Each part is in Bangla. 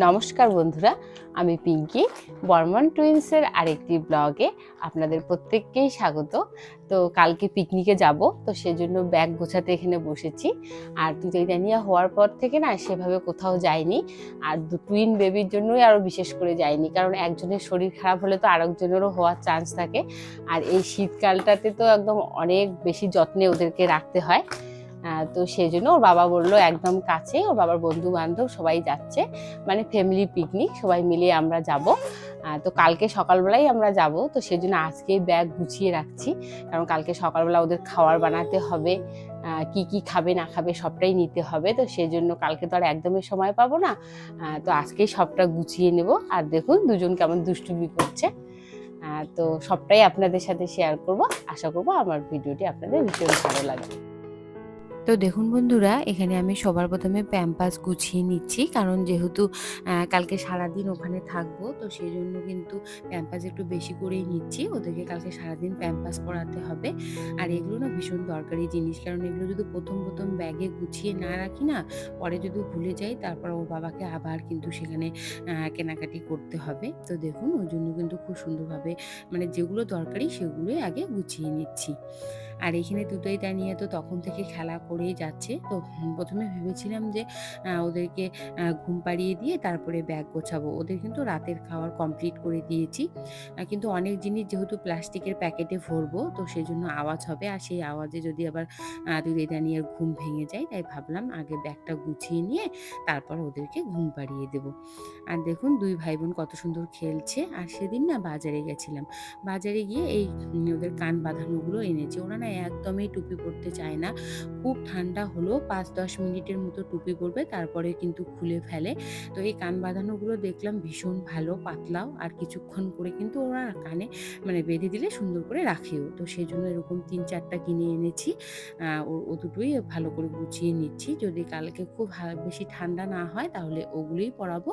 নমস্কার বন্ধুরা, আমি পিঙ্কি বর্মন টুইন্সের আরেকটি ব্লগে আপনাদের প্রত্যেককেই স্বাগত। তো কালকে পিকনিকে যাব, তো সেজন্য ব্যাগ গোছাতে এখানে বসেছি। আর তুতেইদানিয়া হওয়ার পর থেকে না সেভাবে কোথাও যাইনি, আর টুইন বেবির জন্যই আরও বিশেষ করে যাইনি, কারণ একজনের শরীর খারাপ হলে তো আরেকজনেরও হওয়ার চান্স থাকে। আর এই শীতকালটাতে তো একদম অনেক বেশি যত্নে ওদেরকে রাখতে হয়। তো সেই জন্য ওর বাবা বললো একদম কাছে, ওর বাবার বন্ধু বান্ধব সবাই যাচ্ছে, মানে ফ্যামিলি পিকনিক, সবাই মিলিয়ে আমরা যাব। তো কালকে সকালবেলাই আমরা যাব, তো সেই জন্য আজকেই ব্যাগ গুছিয়ে রাখছি, কারণ কালকে সকালবেলা ওদের খাবার বানাতে হবে, কি কি খাবে না খাবে সবটাই নিতে হবে। তো সেই জন্য কালকে তো আর একদমই সময় পাবো না, তো আজকেই সবটা গুছিয়ে নেব। আর দেখুন দুজন কেমন দুষ্টুমি করছে, তো সবটাই আপনাদের সাথে শেয়ার করব। আশা করব আমার ভিডিওটি আপনাদের ভীষণ ভালো লাগবে। তো দেখুন বন্ধুরা, এখানে আমি সবার প্রথমে প্যাম্পাস গুছিয়ে নিচ্ছি, কারণ যেহেতু কালকে সারাদিন ওখানে থাকবো, তো সেই জন্য কিন্তু প্যাম্পাস একটু বেশি করেই নিচ্ছি। ওদেরকে কালকে সারাদিন প্যাম্পাস পরাতে হবে, আর এগুলো না ভীষণ দরকারি জিনিস, কারণ এগুলো যদি প্রথম প্রথম ব্যাগে গুছিয়ে না রাখি না, পরে যদি ভুলে যাই তারপর ওর বাবাকে আবার কিন্তু সেখানে কেনাকাটি করতে হবে। তো দেখুন ওই জন্য কিন্তু খুব সুন্দরভাবে মানে যেগুলো দরকারি সেগুলোই আগে গুছিয়ে নিচ্ছি। আর এখানে তুতইদানিয়া তো তখন থেকে খেলা করেই যাচ্ছে। তো প্রথমে ভেবেছিলাম যে ওদেরকে ঘুম পাড়িয়ে দিয়ে তারপরে ব্যাগ গোছাবো। ওদের কিন্তু রাতের খাওয়ার কমপ্লিট করে দিয়েছি। কিন্তু অনেক জিনিস যেহেতু প্লাস্টিকের প্যাকেটে ভরবো, তো সেজন্য আওয়াজ হবে, আর সেই আওয়াজে যদি আবার তুতইদানিয়ার ঘুম ভেঙে যায়, তাই ভাবলাম আগে ব্যাগটা গুছিয়ে নিয়ে তারপর ওদেরকে ঘুম পাড়িয়ে দেবো। আর দেখুন ২ ভাই বোন কত সুন্দর খেলছে। আর সেদিন না বাজারে গেছিলাম। বাজারে গিয়ে এই ওদের কান বাঁধানোগুলো এনেছি। ওরা না একদমই টুপি পরতে চায় না। খুব ঠান্ডা হলো ৫-১০ মিনিটের মতো টুপি পরবে, তারপরে কিন্তু খুলে ফেলে। তো এই কান বাঁধানোগুলো দেখলাম ভীষণ ভালো, পাতলাও, আর কিছুক্ষণ করে কিন্তু ওরা কানে মানে বেঁধে দিলে সুন্দর করে রাখেও। তো সেজন্য এরকম ৩-৪ টা কিনে এনেছি। ও দুটোই ভালো করে গুছিয়ে নিচ্ছি। যদি কালকে খুব বেশি ঠান্ডা না হয় তাহলে ওগুলোই পরাবো।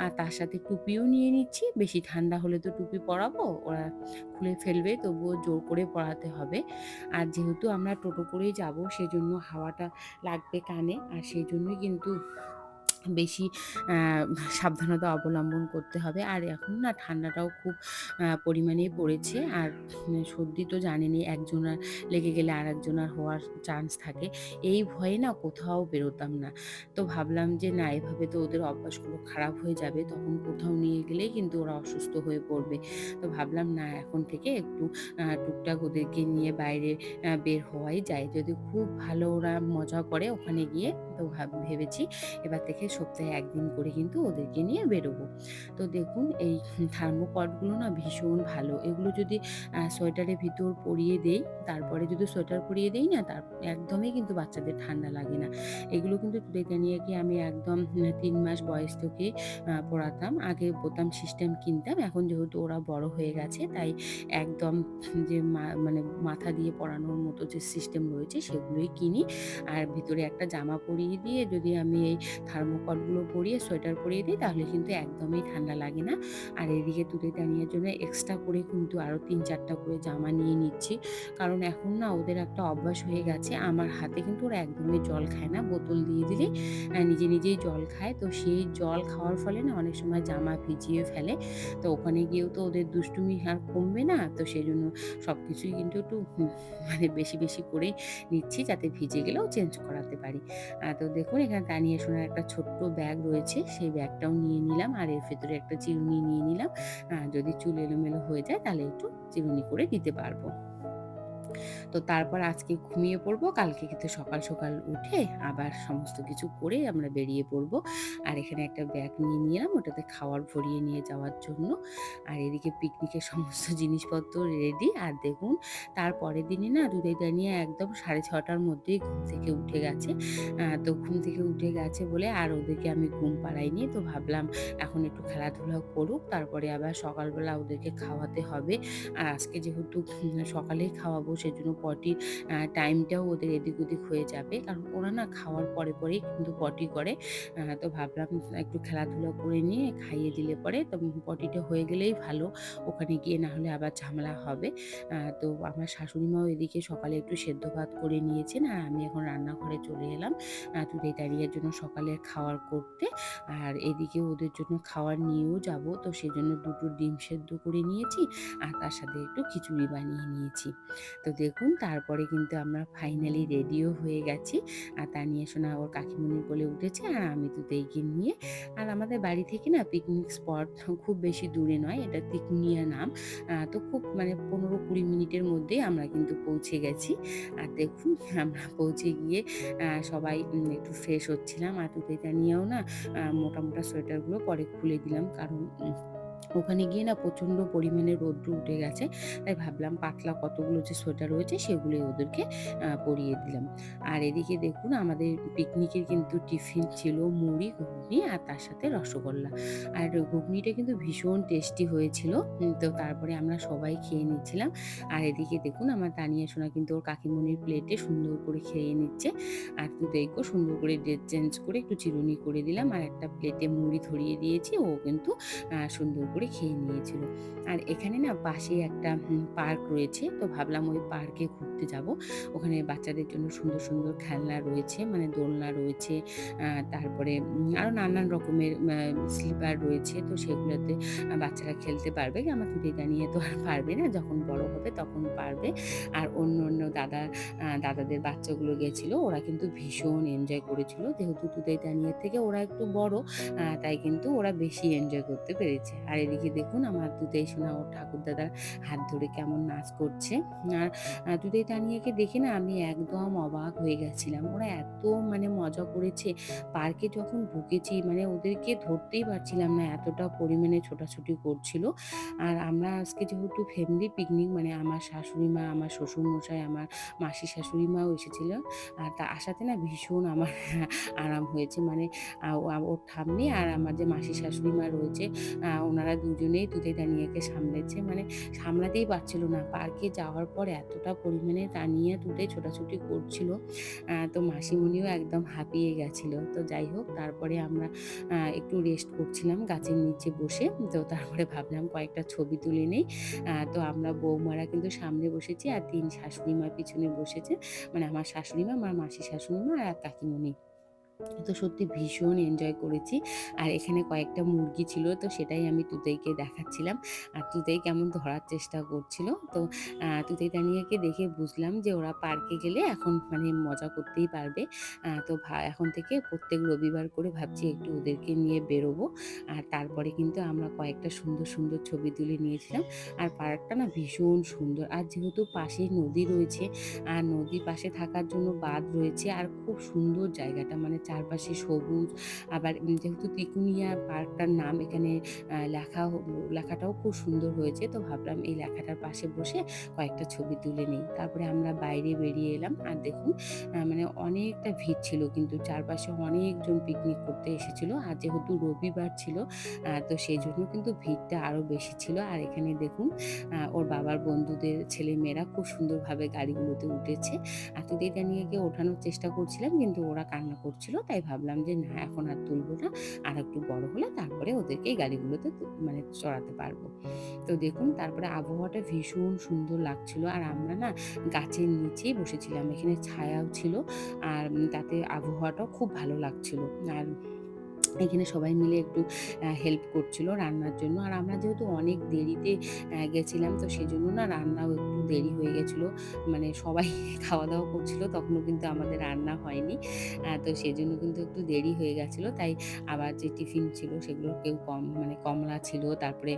আর তার সাথে টুপিও নিয়ে নিচ্ছি। বেশি ঠান্ডা হলে তো টুপি পরাবো, ওরা খুলে ফেলবে, তবুও জোর করে পরাতে হবে। আর যেহেতু আমরা টোটো করেই যাব, সেজন্য হাওয়াটা লাগবে কানে, আর সেই জন্যই কিন্তু বেশি আ সাবধানতা অবলম্বন করতে হবে। আর এখন না ঠান্ডাটাও খুব পরিমাণেই পড়েছে। আর সর্দি তো জানেনই, একজনার লেগে গেলে আরেকজনার হওয়ার চান্স থাকে। এই ভয়ে না কোথাও বেরোতাম না। তো ভাবলাম যে না, এভাবে তো ওদের অভ্যাসগুলো খারাপ হয়ে যাবে। তখন কোথাও নিয়ে গেলেই কিন্তু ওরা অসুস্থ হয়ে পড়বে। তো ভাবলাম না, এখন থেকে একটু টুকটাক ওদেরকে নিয়ে বাইরে বের হওয়াই যায়। যদি খুব ভালো ওরা মজা করে ওখানে গিয়ে, তো ভেবেছি এবার থেকে সপ্তাহে ১ দিন করে কিন্তু ওদেরকে নিয়ে বেরোবো। তো দেখুন এই থার্মোকটগুলো না ভীষণ ভালো। এগুলো যদি সোয়েটারের ভিতর পরিয়ে দেই, তারপরে যদি সোয়েটার পরিয়ে দেই না, একদমই কিন্তু বাচ্চাদের ঠান্ডা লাগে না। এগুলো কিন্তু তুতইদানিয়াকে আমি একদম ৩ মাস বয়স থেকে পরাতাম। আগে বোতাম সিস্টেম কিনতাম। এখন যেহেতু ওরা বড় হয়ে গেছে, তাই একদম যে মানে মাথা দিয়ে পরানোর মতো যে সিস্টেম রয়েছে সেগুলোই কিনি। আর ভিতরে একটা জামা পরিয়ে দিয়ে যদি আমি এই থার্মোকটগুলো পরিয়ে সোয়েটার পরিয়ে দিই, তাহলে কিন্তু একদমই ঠান্ডা লাগে না। আর এদিকে তুতইদানিয়ার জন্য এক্সট্রা করে কিন্তু আরও ৩-৪ টা করে জামা নিয়ে নিচ্ছি। কারণ এখন না ওদের একটা অভ্যাস হয়ে গেছে, আমার হাতে কিন্তু ওরা একদমই জল খায় না। বোতল দিয়ে দিলেই নিজে নিজেই জল খায়। তো সেই জল খাওয়ার ফলে না অনেক সময় জামা ভিজিয়ে ফেলে। তো ওখানে গিয়েও তো ওদের দুষ্টুমি আর কমবে না। তো সেজন্য সবকিছুই কিন্তু একটু মানে বেশি বেশি করেই নিচ্ছি, যাতে ভিজে গেলেও চেঞ্জ করাতে পারি। তো দেখুন এখানে তানিয়া সোনার একটা ছোট্ট ব্যাগ রয়েছে, সেই ব্যাগটাও নিয়ে নিলাম, আর এর ভেতরে একটা চিরুনি নিয়ে নিলাম। যদি চুল এলোমেলো হয়ে যায় তাহলে একটু চিরুনি করে দিতে পারবো। তো তারপর আজকে ঘুমিয়ে পড়বো। কালকে কিন্তু সকাল সকাল উঠে আবার সমস্ত কিছু করে আমরা বেরিয়ে পড়বো। আর এখানে একটা ব্যাগ নিয়ে নিলাম, ওটাতে খাবার ভরিয়ে নিয়ে যাওয়ার জন্য। আর এদিকে পিকনিকের সমস্ত জিনিসপত্র রেডি। আর দেখুন তারপরের দিনই না তুতইদানিয়া একদম 6:30টার মধ্যেই ঘুম থেকে উঠে গেছে। তো ঘুম থেকে উঠে গেছে বলে আর ওদেরকে আমি ঘুম পাড়াইনি। তো ভাবলাম এখন একটু খেলাধুলা করুক, তারপরে আবার সকালবেলা ওদেরকে খাওয়াতে হবে। আর আজকে যেহেতু সকালেই খাওয়াবো, সেজন্য পটির টাইমটাও ওদের এদিক ওদিক হয়ে যাবে, কারণ ওরা না খাওয়ার পরে পরেই কিন্তু পটি করে। তো ভাবলাম একটু খেলাধুলা করে নিয়ে খাইয়ে দিলে পরে তো পটিটা হয়ে গেলেই ভালো, ওখানে গিয়ে না হলে আবার ঝামেলা হবে। তো আমার শাশুড়ি মাও এদিকে সকালে একটু সেদ্ধ ভাত করে নিয়েছেন, আর আমি এখন রান্নাঘরে চলে এলাম তুদেই তারিয়ার জন্য সকালের খাওয়ার করতে। আর এদিকে ওদের জন্য খাওয়ার নিয়েও যাব, তো সেজন্য দুটো ডিম সেদ্ধ করে নিয়েছি আর তার সাথে একটু খিচুড়ি বানিয়ে নিয়েছি। তো দেখুন তারপরে কিন্তু আমরা ফাইনালি রেডিও হয়ে গেছি। আর তানিয়া সোনা ওর কাকিমুনির কোলে উঠেছে আর আমি তুদেইকে নিয়ে। আর আমাদের বাড়ি থেকে না পিকনিক স্পট খুব বেশি দূরে নয়, এটা তিকুনিয়া নাম। তো খুব মানে 15-20 মিনিটের মধ্যেই আমরা কিন্তু পৌঁছে গেছি। আর দেখুন আমরা পৌঁছে গিয়ে সবাই একটু ফ্রেশ হচ্ছিলাম, আর তুদেই তানিয়াও না মোটা মোটা সোয়েটারগুলো পরে খুলে দিলাম, কারণ ওখানে গিয়ে না প্রচণ্ড পরিমাণে রৌদ্র উঠে গেছে, তাই ভাবলাম পাতলা কতগুলো যে সোয়েটার রয়েছে সেগুলোই ওদেরকে পরিয়ে দিলাম। আর এদিকে দেখুন আমাদের পিকনিকের কিন্তু টিফিন ছিল মুড়ি, ঘুগনি আর তার সাথে রসগোল্লা। আর ঘুগনিটা কিন্তু ভীষণ টেস্টি হয়েছিল। তো তারপরে আমরা সবাই খেয়ে নিচ্ছিলাম। আর এদিকে দেখুন আমার তানিয়া সোনা কিন্তু ওর কাকিমণির প্লেটে সুন্দর করে খেয়ে নিচ্ছে। আর তুদেইকেও সুন্দর করে ড্রেস চেঞ্জ করে একটু চিরুনি করে দিলাম, আর একটা প্লেটে মুড়ি ধরিয়ে দিয়েছি, ও কিন্তু সুন্দর করে খেয়ে নিয়েছিল। আর এখানে না পাশেই একটা পার্ক রয়েছে, তো ভাবলাম ওই পার্কে ঘুরতে যাব। ওখানে বাচ্চাদের জন্য সুন্দর সুন্দর খেলনা রয়েছে, মানে দোলনা রয়েছে, তারপরে আরও নানান রকমের স্লিপার রয়েছে, তো সেগুলোতে বাচ্চারা খেলতে পারবে। আমার তুদেইটা নিয়ে তো আর পারবে না, যখন বড় হবে তখন পারবে। আর অন্য অন্য দাদাদের বাচ্চাগুলো গেছিল, ওরা কিন্তু ভীষণ এনজয় করেছিল, যেহেতু তুদেইটা নিয়ে থেকে ওরা একটু বড়, তাই কিন্তু ওরা বেশি এনজয় করতে পেরেছে। আর এদিকে দেখুন আমার তুদেই সোনা ওর ঠাকুরদাদার হাত ধরে কেমন নাচ করছে। আর তুদেই তানিয়াকে দেখে না আমি একদম অবাক হয়ে গেছিলাম, ওরা এত মানে মজা করেছে। পার্কে যখন ঢুকেছি মানে ওদেরকে ধরতেই পারছিলাম না, এতটা পরিমাণে ছোটাছুটি করছিল। আর আমরা আজকে যেহেতু ফ্যামিলি পিকনিক, মানে আমার শাশুড়ি মা, আমার শ্বশুরমশাই, আমার মাসি শাশুড়ি মাও এসেছিল। আর তা আসাতে না ভীষণ আমার আরাম হয়েছে, মানে ওর ঠাম্মি আর আমার যে মাসি শাশুড়ি মা রয়েছে, ওনারা দুজনেই তুদেই তানিয়াকে সামলেছে, মানে সামলাতেই পারছিল না। পার্কে যাওয়ার পর এতটা পরিমাণে তানিয়া তুদে ছোটাছুটি করছিল, তো মাসিমণিও একদম হাঁপিয়ে গেছিল। তো যাই হোক তারপরে আমরা একটু রেস্ট করছিলাম গাছের নিচে বসে, তো তারপরে ভাবলাম কয়েকটা ছবি তুলে নেই। তো আমরা বৌমারা কিন্তু সামনে বসেছি আর 3 শাশুড়ি মা পিছনে বসেছে, মানে আমার শাশুড়ি মা, আমার মাসি শাশুড়ি মা আর কাকিমণি। তো সত্যি ভীষণ এনজয় করেছি। আর এখানে কয়েকটা মুরগি ছিল, তো সেটাই আমি তুতেইকে দেখাচ্ছিলাম। আর তুতেই কেমন ধরার চেষ্টা করছিল। তো তুতেই তানিয়াকে দেখে বুঝলাম যে ওরা পার্কে গেলে এখন মানে মজা করতেই পারবে। তো এখন থেকে প্রত্যেক রবিবার করে ভাবছি একটু ওদেরকে নিয়ে বেরোবো। আর তারপরে কিন্তু আমরা কয়েকটা সুন্দর সুন্দর ছবি তুলে নিয়েছিলাম। আর পার্কটা না ভীষণ সুন্দর, আর যেহেতু পাশেই নদী রয়েছে, আর নদীর পাশে থাকার জন্য বাঁধ রয়েছে, আর খুব সুন্দর জায়গাটা, মানে চারপাশে সবুজ। আবার যেহেতু তিকুনিয়া পার্কটার নাম এখানে লেখাটাও খুব সুন্দর হয়েছে, তো ভাবলাম এই লেখাটার পাশে বসে কয়েকটা ছবি তুলে নিই। তারপরে আমরা বাইরে বেরিয়ে এলাম, আর দেখুন মানে অনেকটা ভিড় ছিল, কিন্তু চারপাশে অনেকজন পিকনিক করতে এসেছিল। আর যেহেতু রবিবার ছিল, তো সেই জন্য কিন্তু ভিড়টা আরও বেশি ছিল। আর এখানে দেখুন ওর বাবার বন্ধুদের ছেলেমেয়েরা খুব সুন্দরভাবে গাড়িগুলোতে উঠেছে। আর তুদেই তানিয়াকে ওঠানোর চেষ্টা করছিলাম, কিন্তু ওরা কান্না করছিল, তাই ভাবলাম যে না এখন আর তুলবো না, আর একটু বড় হলে তারপরে ওদেরকে এই গাড়িগুলোতে মানে চড়াতে পারবো। তো দেখুন তারপরে আবহাওয়াটা ভীষণ সুন্দর লাগছিল, আর আমরা না গাছের নিচেই বসেছিলাম, এখানে ছায়াও ছিল, আর তাতে আবহাওয়াটাও খুব ভালো লাগছিল। আর এখানে সবাই মিলে একটু হেল্প করছিল রান্নার জন্য। আর আমরা যেহেতু অনেক দেরিতে গেছিলাম, তো সেজন্য না রান্নাও একটু দেরি হয়ে গেছিলো। মানে সবাই খাওয়া-দাওয়া করছিল, তখনও কিন্তু আমাদের রান্না হয়নি। তো সেজন্য কিন্তু একটু দেরি হয়ে গেছিলো। তাই আবার যে টিফিন ছিল সেগুলো কেউ মানে কমলা ছিল, তারপরে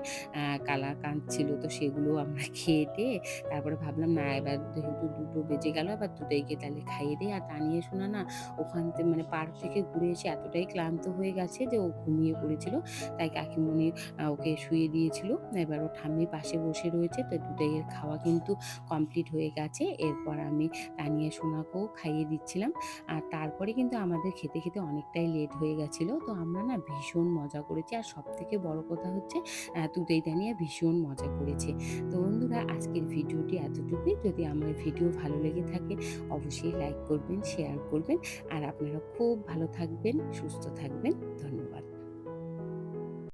কালাকাঁদ ছিল, তো সেগুলোও আমরা খেয়ে-টেয়ে তারপরে ভাবলাম না এবার যেহেতু 2টো বেজে গেল, এবার দুটোইকে তাহলে খাইয়ে দেই। আর তানিয়া সোনা না ওখান মানে পার্ক থেকে ঘুরে এসে এতটাই ক্লান্ত হয়ে গেছে, কাছে যে ও ঘুমিয়ে পড়েছিল, তাই কাকিমুনি ওকে শুইয়ে দিয়েছিল। এবার ও ঠাম্মির পাশে বসে রয়েছে। তো দুটাইয়ের খাওয়া কিন্তু কমপ্লিট হয়ে গেছে। এরপর আমি তানিয়া সোনাকেও খাইয়ে দিচ্ছিলাম। আর তারপরে কিন্তু আমাদের খেতে খেতে অনেকটাই লেট হয়ে গেছিলো। তো আমরা না ভীষণ মজা করেছি, আর সবথেকে বড় কথা হচ্ছে তুতেই তানিয়া ভীষণ মজা করেছে। তো বন্ধুরা, আজকের ভিডিওটি এতটুকুই। যদি আমার ভিডিও ভালো লেগে থাকে অবশ্যই লাইক করবেন, শেয়ার করবেন, আর আপনারা খুব ভালো থাকবেন, সুস্থ থাকবেন। ধন্যবাদ।